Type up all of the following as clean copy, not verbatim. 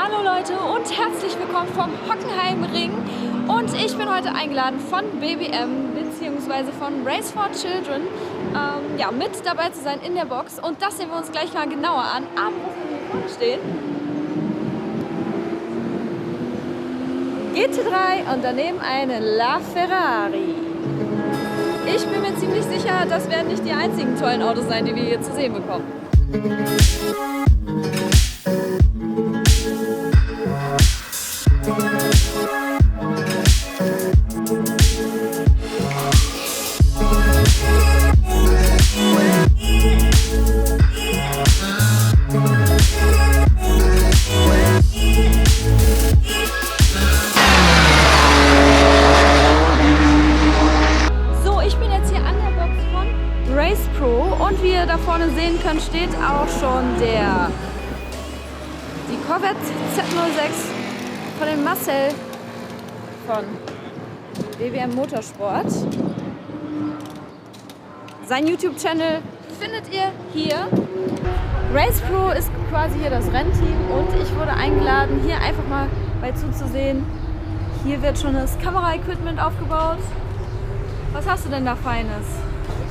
Hallo Leute und herzlich willkommen vom Hockenheimring. Und ich bin heute eingeladen von BBM bzw. von Race for Children, mit dabei zu sein in der Box. Und das sehen wir uns gleich mal genauer an. Aber was wir hier vorne stehen, GT3 und daneben eine LaFerrari. Ich bin mir ziemlich sicher, das werden nicht die einzigen tollen Autos sein, die wir hier zu sehen bekommen. Und wie ihr da vorne sehen könnt, steht auch schon die Corvette Z06 von dem Marcel von BBM Motorsport. Sein YouTube-Channel findet ihr hier. Race Pro ist quasi hier das Rennteam und ich wurde eingeladen, hier einfach mal bei zuzusehen. Hier wird schon das Kameraequipment aufgebaut. Was hast du denn da Feines?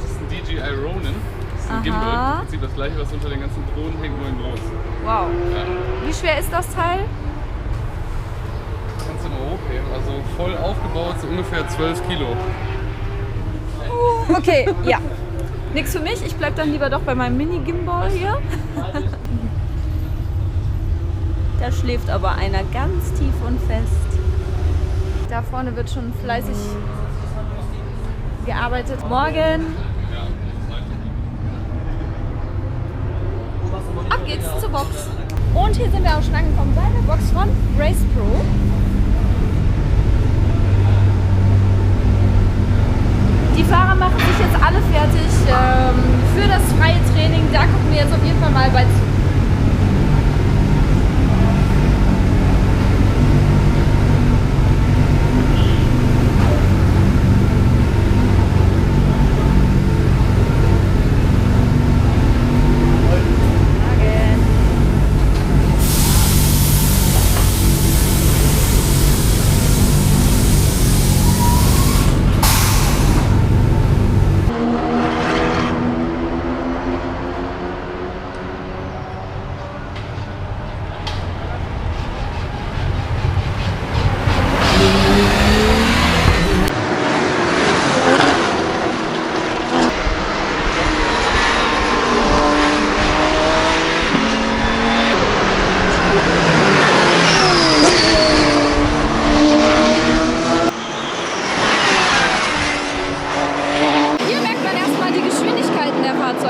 Das ist ein DJI Ronin. Das ist ein Gimbal. Im Prinzip das gleiche, was unter den ganzen Drohnen hängt, nur in groß. Wow. Ja. Wie schwer ist das Teil? Kannst du mal hochheben. Also voll aufgebaut, so ungefähr 12 Kilo. Okay, ja. Nix für mich. Ich bleib dann lieber doch bei meinem Mini-Gimbal hier. Da schläft aber einer ganz tief und fest. Da vorne wird schon fleißig gearbeitet. Morgen. Ab geht's zur Box. Und hier sind wir auch schon angekommen bei der Box von Race Pro. Die Fahrer machen sich jetzt alle fertig für das freie Training. Da gucken wir jetzt auf jeden Fall mal bei zu.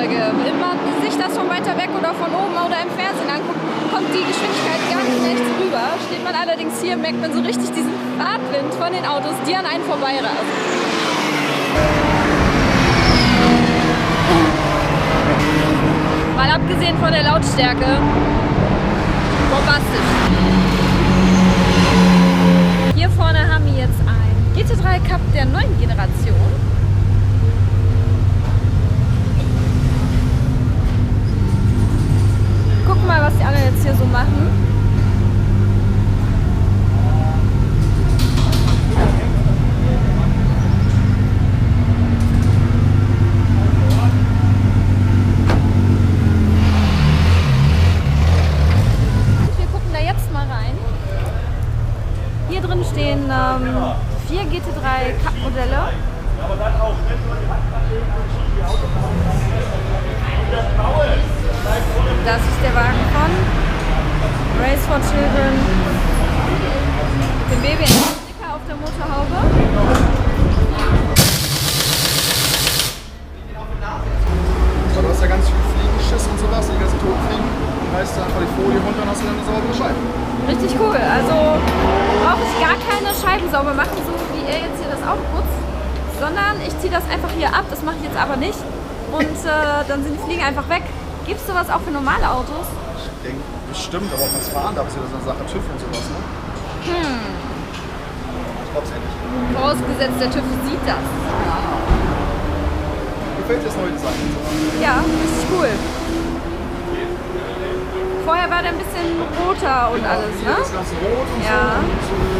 Wenn man sich das von weiter weg oder von oben oder im Fernsehen anguckt, kommt die Geschwindigkeit gar nicht rechts rüber. Steht man allerdings hier, merkt man so richtig diesen Fahrtwind von den Autos, die an einen vorbeirasen. Mal abgesehen von der Lautstärke, bombastisch. Hier vorne haben wir jetzt ein GT3 Cup der neuen Generation. Gucken mal, was die anderen jetzt hier so machen. Wir gucken da jetzt mal rein. Hier drin stehen 4 GT3 Cup Modelle. Das ist der Wagen von Race for Children. Mit dem BBM-Sticker auf der Motorhaube. Du hast ja ganz viel Fliegenschiss und sowas, die ganzen toten Fliegen. Dann reißt du einfach die Folie runter und hast du dann eine saubere Scheibe. Richtig cool. Also brauche ich gar keine Scheiben sauber machen, so wie er jetzt hier das Auto putzt. Sondern ich ziehe das einfach hier ab. Das mache ich jetzt aber nicht. Und dann sind die Fliegen einfach weg. Gibt es sowas auch für normale Autos? Ich denke, bestimmt, aber ob man es fahren darf, ist ja so eine Sache TÜV und sowas, ne? Ich glaub's ehrlich. Vorausgesetzt, der TÜV sieht das. Gefällt dir das neue Design? Ja, richtig cool. vorher war der ein bisschen roter und alles, Hier ne? ist ganz rot und Ja. so. Und,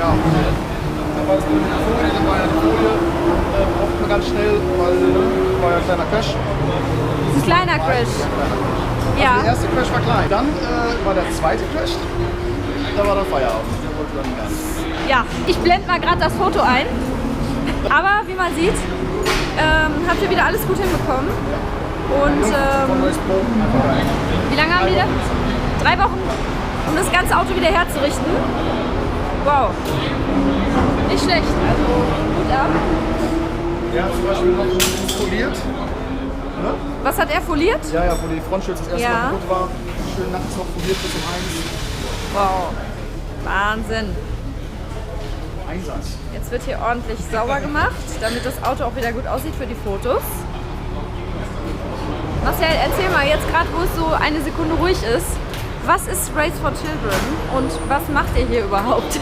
ja, da war es mit der Folie, dann war ja die Folie, braucht man ganz schnell, weil war ja ein kleiner Crash. Ein kleiner Crash. Der Ja. erste Crash war klein. Dann war der zweite Crash, da war dann Feierabend. Der wollte dann gar nicht. Ja, ich blende mal gerade das Foto ein. Aber wie man sieht, habt ihr wieder alles gut hinbekommen. Und Von Race Pro, einfach geil. wie lange haben die da? 3 Wochen, um das ganze Auto wieder herzurichten. Wow. Nicht schlecht. Also gut ab. Der hat zum Beispiel noch foliert. Ne? Was hat er foliert? Ja, wo die Frontschürze das erste Ja. Mal kaputt war. Schön nachts noch foliert bis um 1. Wow. Wahnsinn. Einsatz. Jetzt wird hier ordentlich sauber gemacht, damit das Auto auch wieder gut aussieht für die Fotos. Marcel, erzähl mal, jetzt gerade wo es so eine Sekunde ruhig ist, was ist Race for Children und was macht ihr hier überhaupt?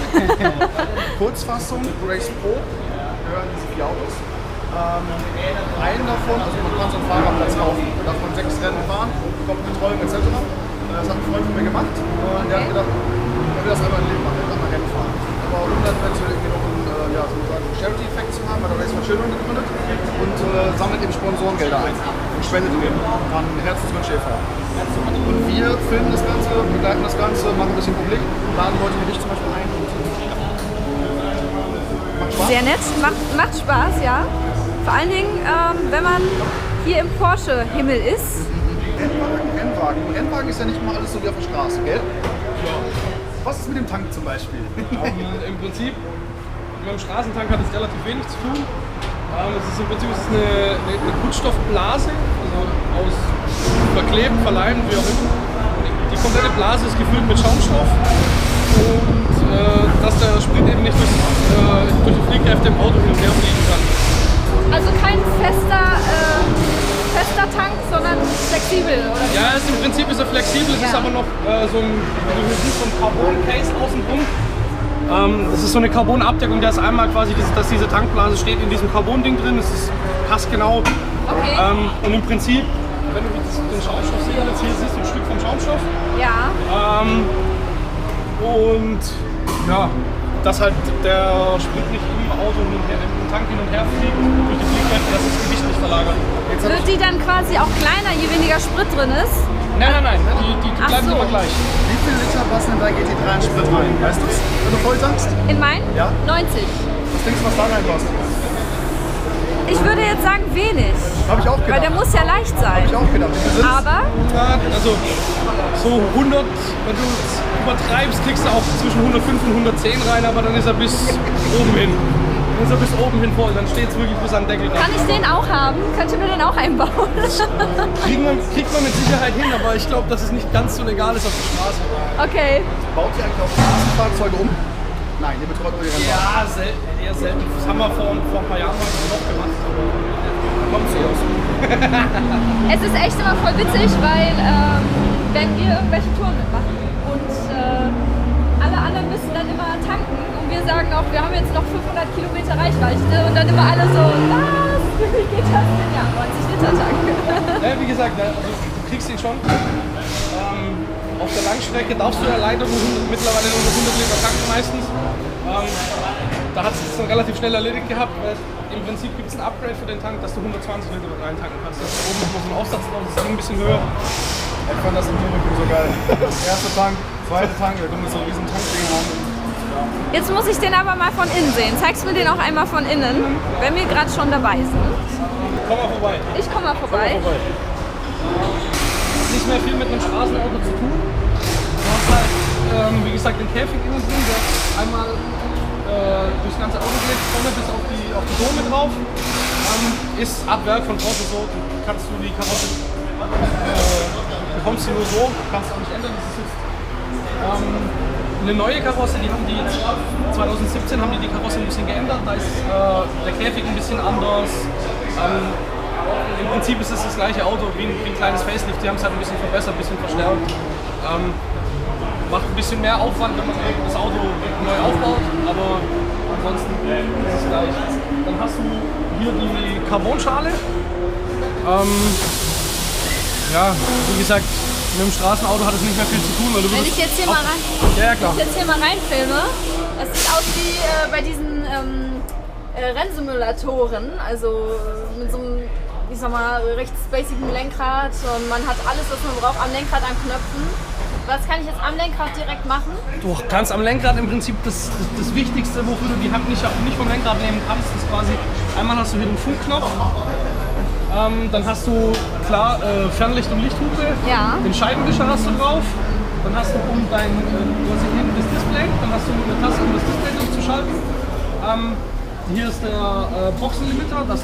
Kurzfassung, Race Pro, gehören diese 4 Autos. Einen davon, also man kann so einen Fahrerplatz kaufen, da darf man 6 Rennen fahren, bekommt Betreuung etc. Das hat ein Freund von mir gemacht und der hat gedacht, er will das einmal im Leben machen, er will einmal Rennen fahren. Aber um dann eventuell irgendwie noch einen Charity-Effekt zu haben, hat er Race for Children gegründet und sammelt eben Sponsorengelder ein und spendet eben an Herzensmann Schäfer. Und wir filmen das Ganze, begleiten das Ganze, machen ein bisschen Publik, laden Leute wie dich zum Beispiel ein. Und, macht Spaß. Sehr nett, macht Spaß, ja. Vor allen Dingen, wenn man hier im Porsche-Himmel ist. Rennwagen. Ein Rennwagen ist ja nicht immer alles so wie auf der Straße, gell? Ja. Was ist mit dem Tank zum Beispiel? Im Prinzip, mit dem Straßentank hat es relativ wenig zu tun. Es ist im Prinzip eine Kunststoffblase, also aus verklebt, verleimt, wie auch immer. Die komplette Blase ist gefüllt mit Schaumstoff und dass der Sprit eben nicht durch die Fliehkräfte im Auto hin und her fliegen kann. Also kein fester Tank, sondern flexibel, oder? Ja, im Prinzip ist er flexibel, es ist aber noch so ein Carbon-Case außen drum. Das ist so eine Carbon-Abdeckung, da ist einmal quasi, dass diese Tankblase steht in diesem Carbon-Ding drin, das ist passgenau. Okay. Und im Prinzip, wenn du den Schaumstoff siehst, jetzt hier siehst du ein Stück vom Schaumstoff. Ja. Und ja, dass halt der Sprit nicht im Auto im Tank hin und her fliegt durch die Fliehkräfte, dass das Gewicht nicht verlagert. Wird die dann quasi auch kleiner, je weniger Sprit drin ist? Nein, die Ach bleiben so. immer gleich. Wie viel Liter passen in dein GT3 an Sprit rein? Weißt du es, wenn du voll tankst? In mein? Ja. 90. Was denkst du, was da reinpasst? Ich würde jetzt sagen wenig. Habe ich auch Weil der gedacht. muss ja leicht sein. Habe ich auch gedacht. Wie viel sind's? Aber Ja, also so 100, wenn du es übertreibst, kriegst du auch zwischen 105 und 110 rein, aber dann ist er bis oben hin. Dann ist er bis oben hin voll, dann steht es wirklich bis an den Deckel kann dran. ich den auch haben? Könnt ihr mir den auch einbauen? Kriegt man mit Sicherheit hin, aber ich glaube, dass es nicht ganz so legal ist auf der Straße. Okay. Baut ihr eigentlich auch Straßenfahrzeuge um? Nein, ihr betreut nur die Rennwagen. Ja, eher selten. Das haben wir vor ein paar Jahren mal noch gemacht, aber kommt so aus. Es ist echt immer voll witzig, weil wenn wir irgendwelche Touren mitmachen und alle anderen müssen dann immer tanken und wir sagen auch, wir haben jetzt noch 500 Kilometer Reichweite und dann immer alle so, was? Wie geht das denn? Ja, 90 Liter Tank. Ja, wie gesagt, also, du kriegst ihn schon. Auf der Langstrecke darfst du alleine mittlerweile nur 100 Liter tanken meistens. Da hat es dann relativ schnell erledigt gehabt, weil im Prinzip gibt es ein Upgrade für den Tank, dass du 120 Liter reintanken kannst. Das ist oben noch so ein Aufsatz drauf, das ist ein bisschen höher. Ich fand das im Nürburgring so geil. Erster Tank, zweiter Tank, da kommen wir so riesen Tankding haben. Jetzt muss ich den aber mal von innen sehen. Zeigst du mir den auch einmal von innen, wenn wir gerade schon dabei sind. Komm mal vorbei. Ich komme mal vorbei. Nicht mehr viel mit einem Straßenauto zu tun. Du hast halt, wie gesagt, den Käfig innen drin, der einmal durchs ganze Auto geht, vorne bis auf die Dome drauf. Ist ab Werk von Porsche so, kannst du die Karosse, bekommst du nur so, kannst du auch nicht ändern. Das ist jetzt eine neue Karosse, 2017 haben die Karosse ein bisschen geändert, da ist der Käfig ein bisschen anders. Im Prinzip ist es das gleiche Auto wie ein kleines Facelift, die haben es halt ein bisschen verbessert, ein bisschen verstärkt. Macht ein bisschen mehr Aufwand, wenn man das Auto neu aufbaut, aber ansonsten ist es gleich. Dann hast du hier die Carbonschale. Ja, wie gesagt, Mit dem Straßenauto hat es nicht mehr viel zu tun, weil du Wenn würdest ich jetzt hier mal rein, ja, klar. wenn ich jetzt hier mal reinfilme, das sieht aus wie bei diesen Rennsimulatoren, also mit so einem, ich sag mal, recht spacigen Lenkrad und man hat alles, was man braucht am Lenkrad an Knöpfen. Was kann ich jetzt am Lenkrad direkt machen? Du kannst am Lenkrad im Prinzip das Wichtigste, wofür du die Hand nicht vom Lenkrad nehmen kannst, ist quasi, einmal hast du hier den Funkknopf, dann hast du klar Fernlicht und Lichthupe, Ja. den Scheibenwischer hast du drauf, dann hast du du hast hier hinten das Display, dann hast du eine Taste, um das Display durchzuschalten. Hier ist der Boxenlimiter, dass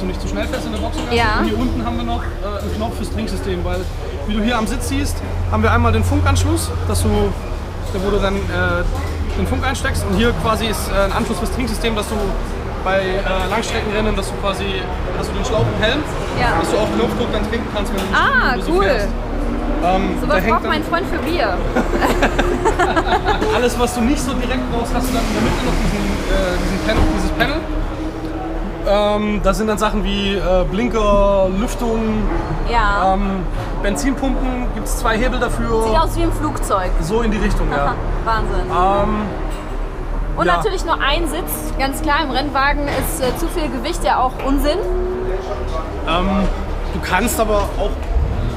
du nicht zu schnell fährst in der Boxen. Ja. Und hier unten haben wir noch einen Knopf fürs Trinksystem, weil wie du hier am Sitz siehst, haben wir einmal den Funkanschluss, wo du dann den Funk einsteckst und hier quasi ist ein Anschluss fürs Trinksystem, dass du bei Langstreckenrennen, hast du den Schlauch im Helm, Ja. dass du auf Knopfdruck dann trinken kannst, wenn du so Cool. fährst. So da was hängt braucht dann mein Freund für Bier. alles, was du nicht so direkt brauchst, hast du dann in der Mitte noch dieses Panel. Da sind dann Sachen wie Blinker, Lüftung, Ja. Benzinpumpen, gibt es 2 Hebel dafür. Sieht aus wie ein Flugzeug. So in die Richtung, ja. Wahnsinn. Und ja. natürlich nur ein Sitz, ganz klar, im Rennwagen ist zu viel Gewicht ja auch Unsinn. Du kannst aber auch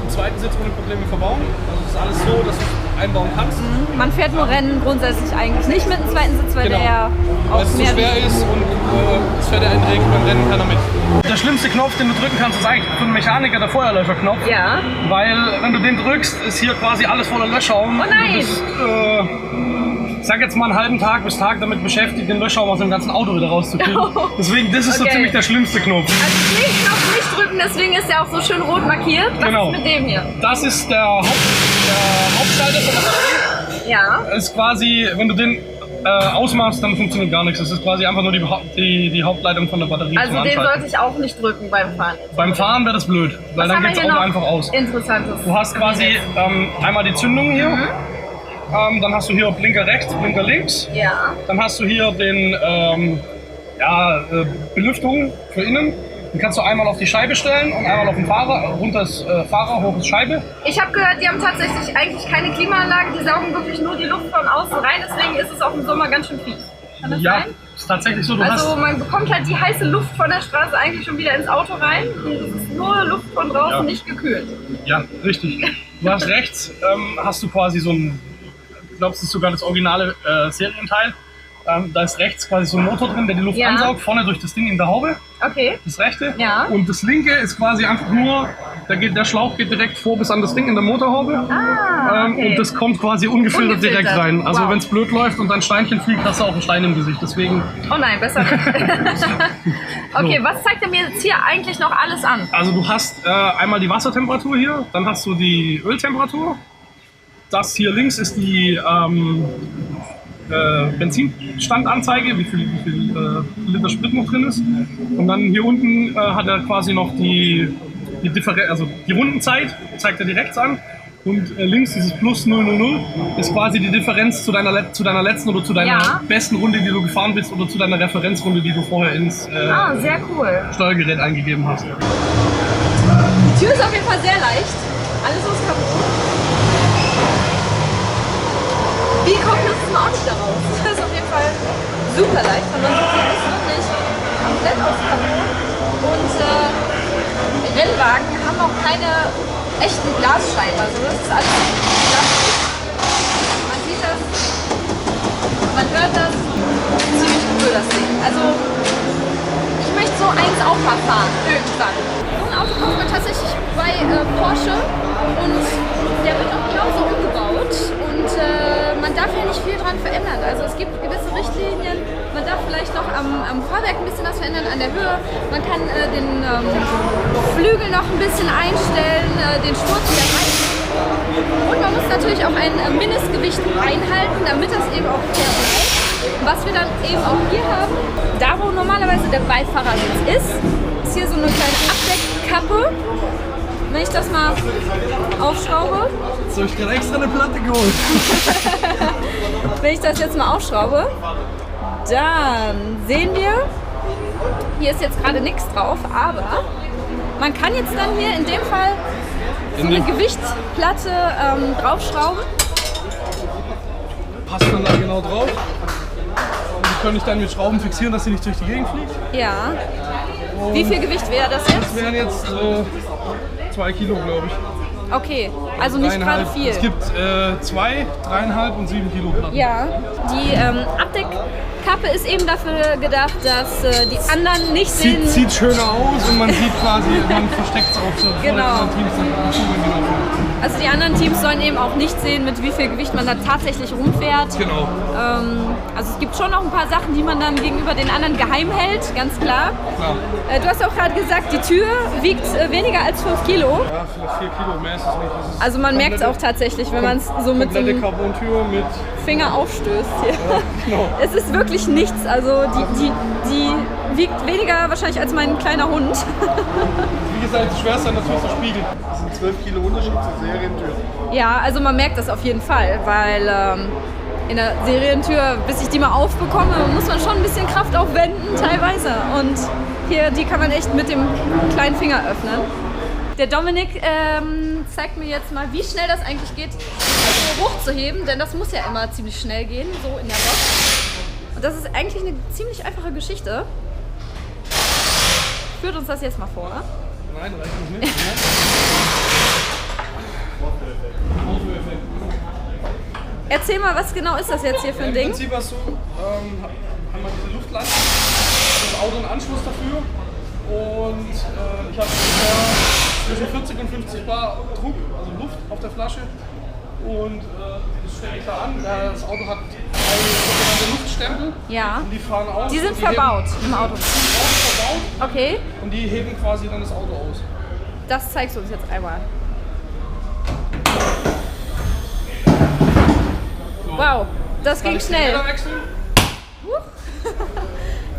im zweiten Sitz ohne Probleme verbauen. Also es ist alles so, dass du einbauen kannst. Man fährt nur Rennen grundsätzlich eigentlich nicht mit dem zweiten Sitz, weil Genau. der ja Weil auch es zu mehr schwer ist und es fährt der einträgt, beim Rennen keiner mit. Der schlimmste Knopf, den du drücken kannst, ist eigentlich für einen Mechaniker der Feuerlöscherknopf. Ja. Weil wenn du den drückst, ist hier quasi alles voller Löschschaum. Oh nein! Du bist, ich sag jetzt mal einen halben Tag bis Tag damit beschäftigt, den Löschschaum aus dem ganzen Auto wieder rauszukriegen. Deswegen, das ist so Okay. ziemlich der schlimmste Knopf. Also den Knopf nicht drücken, deswegen ist er auch so schön rot markiert. Was Genau. ist mit dem hier? Das ist der Hauptschalter von der Batterie. Ja. Das ist quasi, wenn du den ausmachst, dann funktioniert gar nichts. Das ist quasi einfach nur die Hauptleitung von der Batterie Also zum den Anschalten. sollte ich auch nicht drücken beim Fahren. Beim Fahren wäre das blöd, weil Was dann haben wir geht das hier Auto noch einfach aus. Interessantes. Du hast quasi einmal die Zündung hier, dann hast du hier Blinker rechts, Blinker links, Ja. dann hast du hier den Belüftung für innen. Den kannst du einmal auf die Scheibe stellen und einmal auf den Fahrer, runter ist Fahrer, hoch ist Scheibe. Ich habe gehört, die haben tatsächlich eigentlich keine Klimaanlage, die saugen wirklich nur die Luft von außen rein, deswegen ist es auch im Sommer ganz schön fies. Kann das Ja, sein? ist tatsächlich so. Du Also hast, man bekommt halt die heiße Luft von der Straße eigentlich schon wieder ins Auto rein und es ist nur Luft von draußen, Ja. nicht gekühlt. ja, richtig. Du hast rechts, hast du quasi so ein, ich glaube, es ist sogar das originale Serienteil. Da ist rechts quasi so ein Motor drin, der die Luft Ja. ansaugt, vorne durch das Ding in der Haube, Okay. das rechte. Ja. Und das linke ist quasi einfach nur, der Schlauch geht direkt vor bis an das Ding in der Motorhaube. Okay. Und das kommt quasi ungefiltert direkt Ungefiltert. rein. Also Wow. wenn es blöd läuft und ein Steinchen fliegt, hast du auch einen Stein im Gesicht. Deswegen, Oh nein, besser nicht. Okay, was zeigt er mir jetzt hier eigentlich noch alles an? also du hast einmal die Wassertemperatur hier, dann hast du die Öltemperatur. Das hier links ist die Benzinstandanzeige, wie viel Liter Sprit noch drin ist. Und dann hier unten hat er quasi noch die Differenz, also die Rundenzeit, zeigt er direkt an. Und links dieses Plus 000 ist quasi die Differenz zu deiner letzten oder zu deiner Ja. besten Runde, die du gefahren bist, oder zu deiner Referenzrunde, die du vorher ins Sehr cool. Steuergerät eingegeben hast. Die Tür ist auf jeden Fall sehr leicht. Alles ist kaputt. Wie kommt das auch nicht da raus? Das ist auf jeden Fall super leicht, weil man sieht, es ist wirklich komplett aus Carbon. Und Rennwagen haben auch keine echten Glasscheiben. Also das ist alles Plastik. Man sieht das, man hört das. Ziemlich cool, das Ding. Also ich möchte so eins auch mal fahren, irgendwann. So ein Auto kauft man tatsächlich bei Porsche und der wird auch genauso umgebaut und man darf ja nicht viel dran verändern. Also es gibt gewisse Richtlinien, man darf vielleicht noch am Fahrwerk ein bisschen was verändern, an der Höhe. Man kann den Flügel noch ein bisschen einstellen, den Sturz der Reifen. Und man muss natürlich auch ein Mindestgewicht einhalten, damit das eben auch fair bleibt. Was wir dann eben auch hier haben, da wo normalerweise der Beifahrersitz ist hier so eine kleine Abdeckkappe. Wenn ich das mal aufschraube, So, ich gerade extra eine Platte geholt. wenn ich das jetzt mal aufschraube, dann sehen wir, hier ist jetzt gerade nichts drauf, aber man kann jetzt dann hier in dem Fall so eine Gewichtsplatte draufschrauben. Passt dann da genau drauf. Und die kann ich dann mit Schrauben fixieren, dass sie nicht durch die Gegend fliegt. Ja. Wie viel Gewicht wäre das jetzt? Das wären jetzt 2 Kilo, glaube ich. Okay, also nicht gerade viel. Es gibt 2, 3,5 und 7 Kilo Platten. Ja, die Abdeckkappe ist eben dafür gedacht, dass die anderen nicht sehen. Sieht schöner aus und man sieht quasi, man versteckt es auch so vor den anderen Teams. Also die anderen Teams sollen eben auch nicht sehen, mit wie viel Gewicht man da tatsächlich rumfährt. Genau. Also es gibt schon noch ein paar Sachen, die man dann gegenüber den anderen geheim hält, ganz klar. Du hast auch gerade gesagt, die Tür wiegt weniger als 5 Kilo. Ja, vielleicht 4 Kilo mehr ist es nicht. Also man merkt es auch tatsächlich, wenn man es so mit so einem Carbontür mit Finger aufstößt. Hier. Ja, genau. Es ist wirklich nichts. Also die wiegt weniger wahrscheinlich als mein kleiner Hund. Wie gesagt, das Schwerste ist natürlich der Spiegel. Das sind 12 Kilo Unterschied zur Serientür. Ja, also man merkt das auf jeden Fall, weil in der Serientür, bis ich die mal aufbekomme, muss man schon ein bisschen Kraft aufwenden teilweise. Und hier, die kann man echt mit dem kleinen Finger öffnen. Der Dominik zeigt mir jetzt mal, wie schnell das eigentlich geht, also hochzuheben, denn das muss ja immer ziemlich schnell gehen, so in der Box. Und das ist eigentlich eine ziemlich einfache Geschichte. Führt uns das jetzt mal vor. Nein, reicht noch nicht. Erzähl mal, was genau ist das jetzt hier für ein Ding? Im Prinzip hast du, haben wir diese Luftlatte, das Auto einen Anschluss dafür und ich habe zwischen 40 und 50 Bar Druck, also Luft auf der Flasche und das stelle ich da an. Das Auto hat sogenannte Luftstempel. Ja. Und die fahren aus. Die sind verbaut im Auto. Die sind verbaut Okay. und die heben quasi dann das Auto aus. Das zeigst du uns jetzt einmal. So. Wow, das ging Kann ich die schnell. Räder wechseln?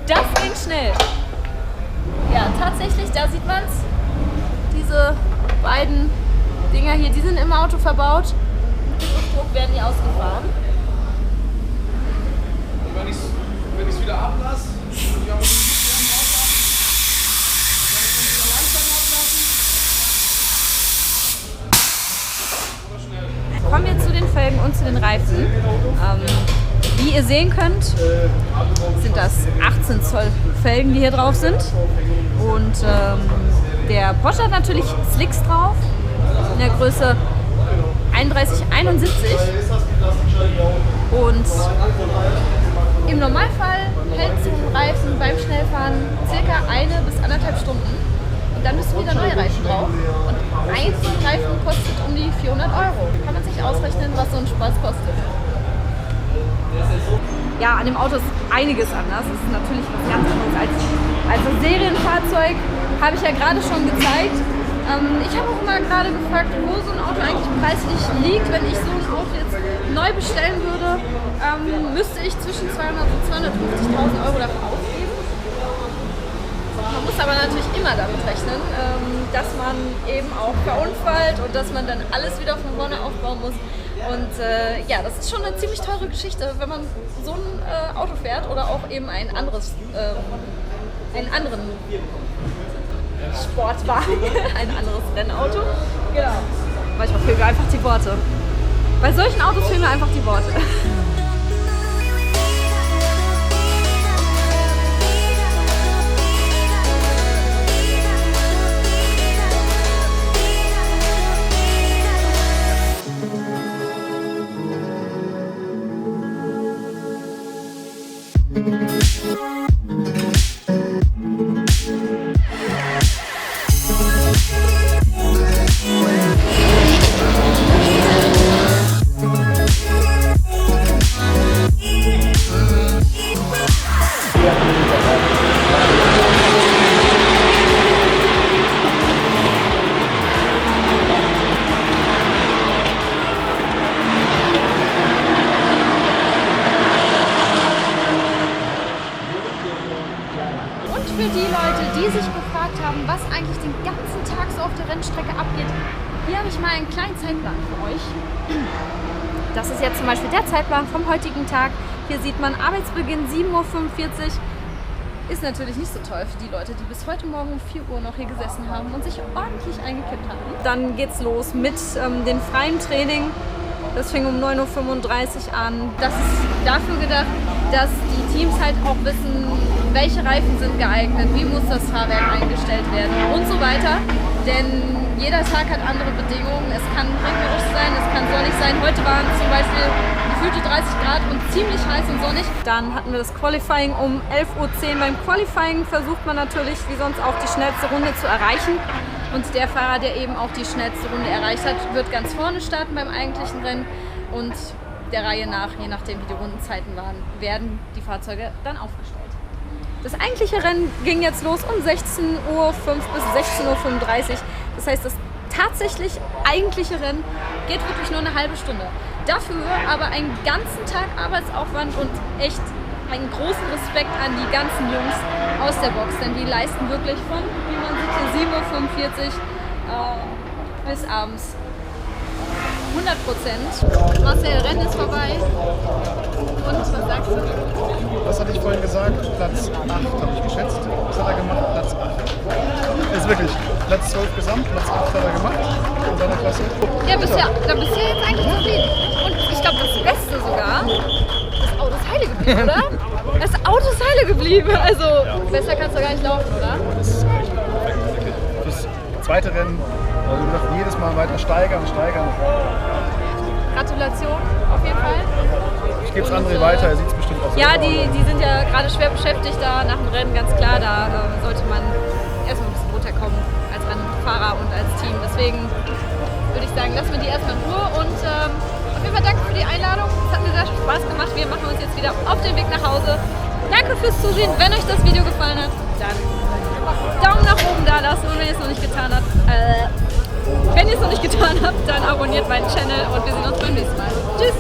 Das ging schnell. Ja, tatsächlich, da sieht man es. Diese beiden Dinger hier, die sind im Auto verbaut. Mit Luftdruck werden die ausgefahren. Und wenn ich es wieder ablasse, die haben die Luft ablassen, dann kann ich wieder langsam ablassen. Oder schnell. Kommen wir zu den Felgen und zu den Reifen. Wie ihr sehen könnt, sind das 18 Zoll Felgen, die hier drauf sind. Und der Porsche hat natürlich Slicks drauf, in der Größe 31/71. Und im Normalfall hält so ein Reifen beim Schnellfahren ca. 1 bis 1,5 Stunden. Und dann müssen wieder neue Reifen drauf. Und ein so ein Reifen kostet um die 400 Euro. Kann man sich ausrechnen, was so ein Spaß kostet. Ja, an dem Auto ist einiges anders. Es ist natürlich was ganz anderes als ein Serienfahrzeug. Habe ich ja gerade schon gezeigt. Ich habe auch immer gerade gefragt, wo so ein Auto eigentlich preislich liegt. Wenn ich so ein Auto jetzt neu bestellen würde, müsste ich zwischen 200.000 und 250.000 Euro dafür ausgeben. Man muss aber natürlich immer damit rechnen, dass man eben auch verunfallt und dass man dann alles wieder von vorne aufbauen muss. Und ja, das ist schon eine ziemlich teure Geschichte, wenn man so ein Auto fährt oder auch eben einen anderen Sportwagen, ein anderes Rennauto. Genau. Manchmal fehlen mir einfach die Worte. Bei solchen Autos fehlen mir einfach die Worte. Für die Leute, die sich gefragt haben, was eigentlich den ganzen Tag so auf der Rennstrecke abgeht, hier habe ich mal einen kleinen Zeitplan für euch. Das ist jetzt zum Beispiel der Zeitplan vom heutigen Tag. Hier sieht man Arbeitsbeginn 7:45 Uhr. Ist natürlich nicht so toll für die Leute, die bis heute Morgen um 4 Uhr noch hier gesessen haben und sich ordentlich eingekippt hatten. Dann geht's los mit dem freien Training. Das fing um 9:35 Uhr an. Das ist dafür gedacht, dass die Teams halt auch wissen, welche Reifen sind geeignet, wie muss das Fahrwerk eingestellt werden und so weiter. Denn jeder Tag hat andere Bedingungen. Es kann regnerisch sein, es kann sonnig sein. Heute waren zum Beispiel gefühlte 30 Grad und ziemlich heiß und sonnig. Dann hatten wir das Qualifying um 11:10 Uhr. Beim Qualifying versucht man natürlich, wie sonst auch, die schnellste Runde zu erreichen. Und der Fahrer, der eben auch die schnellste Runde erreicht hat, wird ganz vorne starten beim eigentlichen Rennen. Und der Reihe nach, je nachdem wie die Rundenzeiten waren, werden die Fahrzeuge dann aufgestellt. Das eigentliche Rennen ging jetzt los um 16:05 Uhr bis 16:35 Uhr. Das heißt, das tatsächlich eigentliche Rennen geht wirklich nur eine halbe Stunde. Dafür aber einen ganzen Tag Arbeitsaufwand und echt einen großen Respekt an die ganzen Jungs aus der Box, denn die leisten wirklich von, wie man sieht hier, 7:45 Uhr bis abends 100%. Marcel, Rennen ist vorbei. Und was sagst du? Was hatte ich vorhin gesagt? Platz 8 habe ich geschätzt. Was hat er gemacht? Platz 8. Ist wirklich Platz 12 gesamt, Platz 8 hat er gemacht in seiner Klasse. Ja, da bist du ja jetzt eigentlich zufrieden. Und ich glaube, das Beste sogar, das Auto ist heile geblieben, oder? Das Auto ist heile geblieben. Also, besser kannst du gar nicht laufen, oder? Das ist echt perfekt. Das zweite Rennen, also wie gesagt, jedes Mal weiter steigern. Gratulation, auf jeden Fall. Ich gebe es André weiter, er sieht es bestimmt auch so. Ja, die sind ja gerade schwer beschäftigt da nach dem Rennen, ganz klar. Da sollte man erstmal ein bisschen runterkommen als Rennfahrer und als Team. Deswegen würde ich sagen, lassen wir die erstmal in Ruhe. Und auf jeden Fall danke für die Einladung. Es hat mir sehr viel Spaß gemacht. Wir machen uns jetzt wieder auf den Weg nach Hause. Danke fürs Zusehen. Wenn euch das Video gefallen hat, dann Daumen nach oben da lassen. Und wenn ihr es noch nicht getan habt, dann abonniert meinen Channel und wir sehen uns beim nächsten Mal. Tschüss!